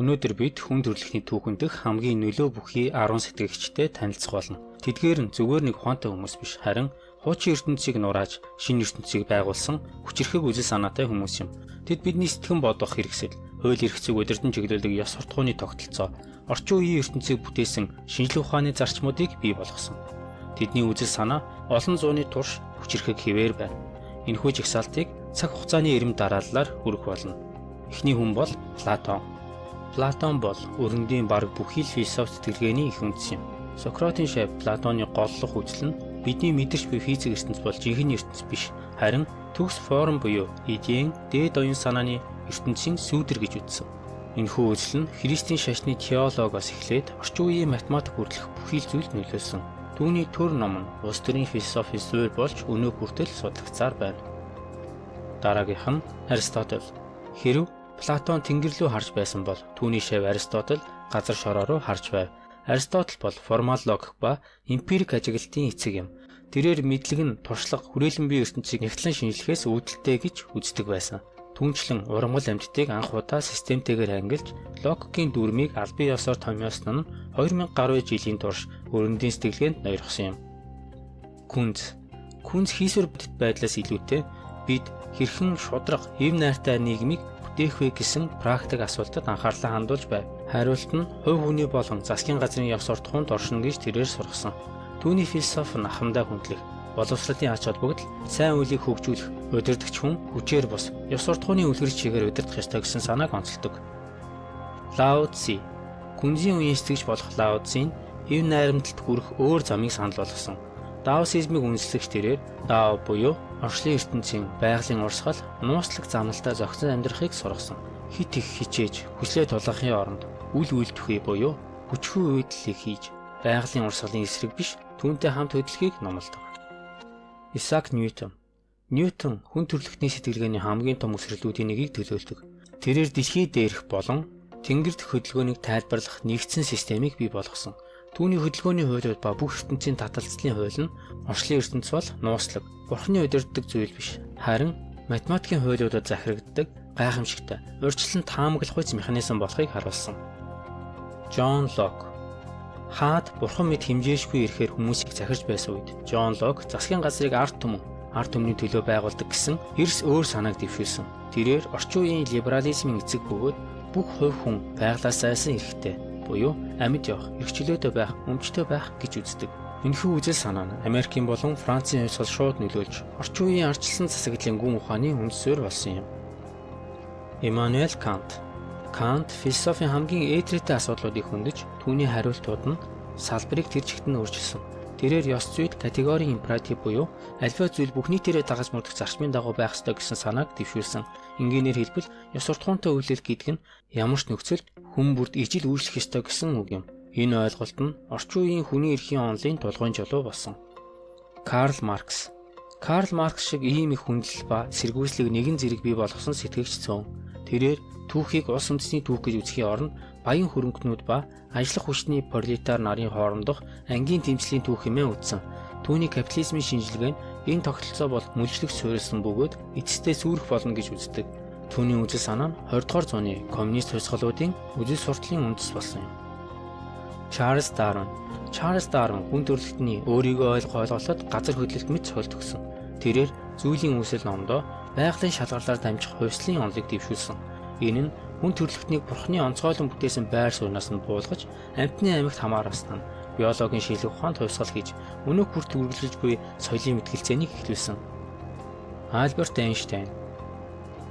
Өнөөдөр бид хүн төрөлхтний түүхэн дэх хамгийн нөлөө бүхий 10 сэтгэгчтэй танилцах болно. Тэдгээр нь зүгээр нэг ухаантай хүмүүс биш, харин хуучин ертөнцийг нурааж шинэ ертөнцийг байгуулсан хүчирхэг үзэл санаатай хүмүүс юм. Тэд бидний сэтгэн бодох хэрэгсэл, хууль эрх зүйг удирдан чиглүүлдэг ёс суртахууны тогтолцоо, орчин үеийн ертөнцийг бүтээсэн шинжлэх ухааны зарчмуудыг бий болгосон. Тэдний үзэл санаа олон зууны турш хүчирхэг хэвээр байна. Энэхүү жагсаалтыг цаг хугацааны эрэм дарааллаар хүрэх болно. Эхний хүн бол Платон. Платон бол өрөндийн бараг бүхий л философи сэтгэлгээний их үндэс юм. Сократын шав Платоны голлох үзэл нь бидний мэдэрч буй физик ертөнц бол жинхэнэ ертөнц биш, харин төгс форм буюу идеийн дээд оюун санааны ертөнцийн сүүдэр гэж үзсэн. Энэхүү үзэл нь Христийн шашны теологоос эхлээд орчин үеийн математик хүртэлх бүхий л зүйлд нөлөөлсөн. Түүний төр ном нь улс төрийн философи суурь болж өнөө хүртэл судалгацаар байна. Дараагийнх нь Аристотель. Хэрв Платон тэнгэр рүү харж байсан бол түүний шав Аристотель газар шороо руу харж байв. Аристотель бол формал логик ба эмпирик ажиглалтын эцэг юм. Тэрээр мэдлэг нь туршлага, хүрээлэн бие ертөнцийг нягтлан шинжлэхээс үүдэлтэй гэж үздэг байсан. Түүнчлэн ургамал амьтдыг анх удаа системтэйгээр ангилж логикийн дүрмийг албан ёсоор томьёосон нь 2000 гаруй жилийн турш өрөндийн сэтгэлгээнд ноёрхсон юм. Күнз хийсвэр бүтэц байдлаас илүүтэй бид хэрхэн шудраг, хэв найртай нийгмийг бүтээх вэ гэсэн практик асуултад анхаарлаа хандуулж байв. Хариулт нь хувь хүний болон засгийн газрын ёс суртахуунд оршино гэж тэрээр сургасан. Түүний философи нь ахмадаа хүндлэх, боловсролын ач холбогдол, сайн үйлийг хөгжүүлэх, удирдагч хүн хүчээр бус, ёс суртахууны үлгэр чигээр удирдах ёстой гэсэн санааг онцолдог. Лао Цзи. Күнзийн үеийн сэтгэгч болох Лао Цзийн хэв найрамдалд хүрэх өөр замыг санал болгосон. Даосизмыг үндэслэгч тэрээр Дао буюу орчлын ертөнцийн байгалийн урсгал, нууцлаг замналтаа зохицон амьдрахыг сургасан. Хит их хичээж, хүслээ тулгахын оронд үл үйлдэхүй буюу хүчгүй үйлдэлийг хийж, байгалийн урсгалын эсрэг биш, түүнтэй хамт хөдөлгөхийг номлодог. Исаак Ньютон. Ньютон хүн төрөлхтний сэтгэлгээний хамгийн том өсрэлүүдийн нэгийг төлөөлдөг. Тэрээр дэлхий дээрх болон тэнгэрт хөдөлгөөнийг тайлбарлах нэгдсэн системийг бий болгосон. Түүний хөдөлгөөний хуулиуд ба бүх ертөнцийн таталцлын хууль нь орчлын ертөнц бол нууцлаг, бурхны удирддаг зүйл биш, харин математикийн хуулиудад захирагддаг гайхамшигтай, урьдчилан таамаглах үс механизм болохыг харуулсан. Джон Лок. Хаад бурхан мэд хэмжээшгүй ирэхээр хүмүүсийг захирч байсан үед Джон Лок засгийн газрыг ард түмний төлөө байгуулдаг гэсэн эрс өөр санааг дэвшүүлсэн. Тэрээр орчин үеийн либерализмын эцэг бөгөөд бүх хувь хүн байглаас айсан эрхтэй, буюу амьд явах, эрх чөлөөтэй байх, өмчтэй байх гэж үздэг. Энэхүү үзэл санаа нь Америкийн болон Францын хувьсгал шууд нөлөөлж орчин үеийн ардчилсан засаглалын гүн ухааны үнд суурь болсон юм. Иммануэл Кант. Кант философийн хамгийн ээдрээтэй асуудлуудыг хөндөж, түүний хариултууд нь салбарыг тэр чигт нь өөрчилсөн. Тэрээр ёс зүйд категорийн императив буюу альва зүйл бүх нийтээрээ дагаж мөрдөх зарчмын дагуу байх ёстой гэсэн санааг дэвшүүлсэн. Энгийнээр хэлбэл ёс суртахуунтай үйлдэл гэдэг нь ямар ч нөхцөлд хүн бүрд ижил үйлчлэх ёстой гэсэн үг юм. Энэ ойлголт нь орчин үеийн хүний эрхийн онолын тулгуун жолоо болсон. Карл Маркс. Карл Маркс шиг ийм их хүндлэл ба сэргүүслийг нэгэн зэрэг бий болгосон сэтгэгч цөөн. Тэрээр түүхийг улс үндэсний түүх гэж үзэхийн оронд баян хөрөнгөнүүд ба ажиллах хүчний пролетар нарын хоорондох ангийн тэмцлийн түүх хэмээн үзсэн. Түүний капитализмын шинжилгээ нь энэ тогтолцоо бол мүлжлэх суурилсан бөгөөд эцэстээ сүрэх болно гэж үздэг. Түүний үзэл санаа нь 20 дугаар зууны коммунист хувьсгалуудын үзэл сурталын үндэс болсон юм. Чарльз Дарвин хүн төрөлхтний өөрийгөө ойлгох ойлголтод газар хөдлөлт мэт цохол төгсөн. Тэрээр зүйлийн үүсэл номдоо байгалийн шалгарлаар дамжих хувьслын онолыг дэвшүүлсэн. Энэ нь хүн төрөлхтнийг бурхны онцгойлон бүтээсэн байр сууриас нь буулгаж, амьтны амьд хамааруулсан нь биологийн шилэг ухаанд хувьсгал хийж, өнөө хүрт үргэлжлэж буй соёлын мэтгэлцээнийг эхлүүлсэн. Альберт Эйнштейн.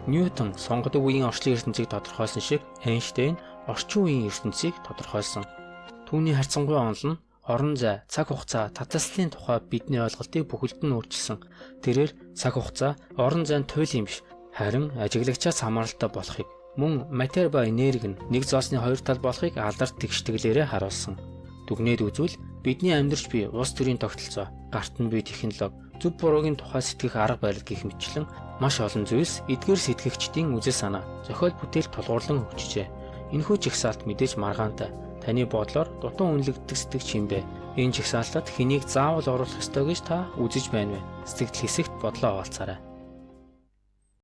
Ньютон сонгодог үеийн орчлын ертөнцийг тодорхойлсон шиг Эйнштейн орчин үеийн ертөнцийг тодорхойлсон. Түүний харьцангуй онол нь орон зай, цаг хугацаа, таталцлын тухай бидний ойлголтыг бүхэлд нь өөрчилсөн. Тэрээр цаг хугацаа орон зайн туйл юм биш, харин ажиглагчаас хамааралтай болохыг, мөн матери ба энерги нь нэг зоосны хоёр тал болохыг алдарт тэгштгэлээрээ харуулсан. Дүгнээд үзвэл бидний амьдарч буй улс төрийн тогтолцоо, гарт нь буй технологи, зөв буруугийн тухай сэтгэх арга барил гэх мэтчлэн маш олон зүйлс эдгээр сэтгэгчдийн үзэл санаа, зохиол бүтээл тулгуурлан хөгжижээ. Энэхүү жагсаалт мэдээж маргаантай. Таны бодлоор дутуу үнэлэгддэг сэтгэгч юм бэ? Энэ жагсаалтад хэнийг заавал оруулах ёстой гэж та үзэж байна вэ? Сэтгэл хэсэгт бодлоо хуваалцаарай.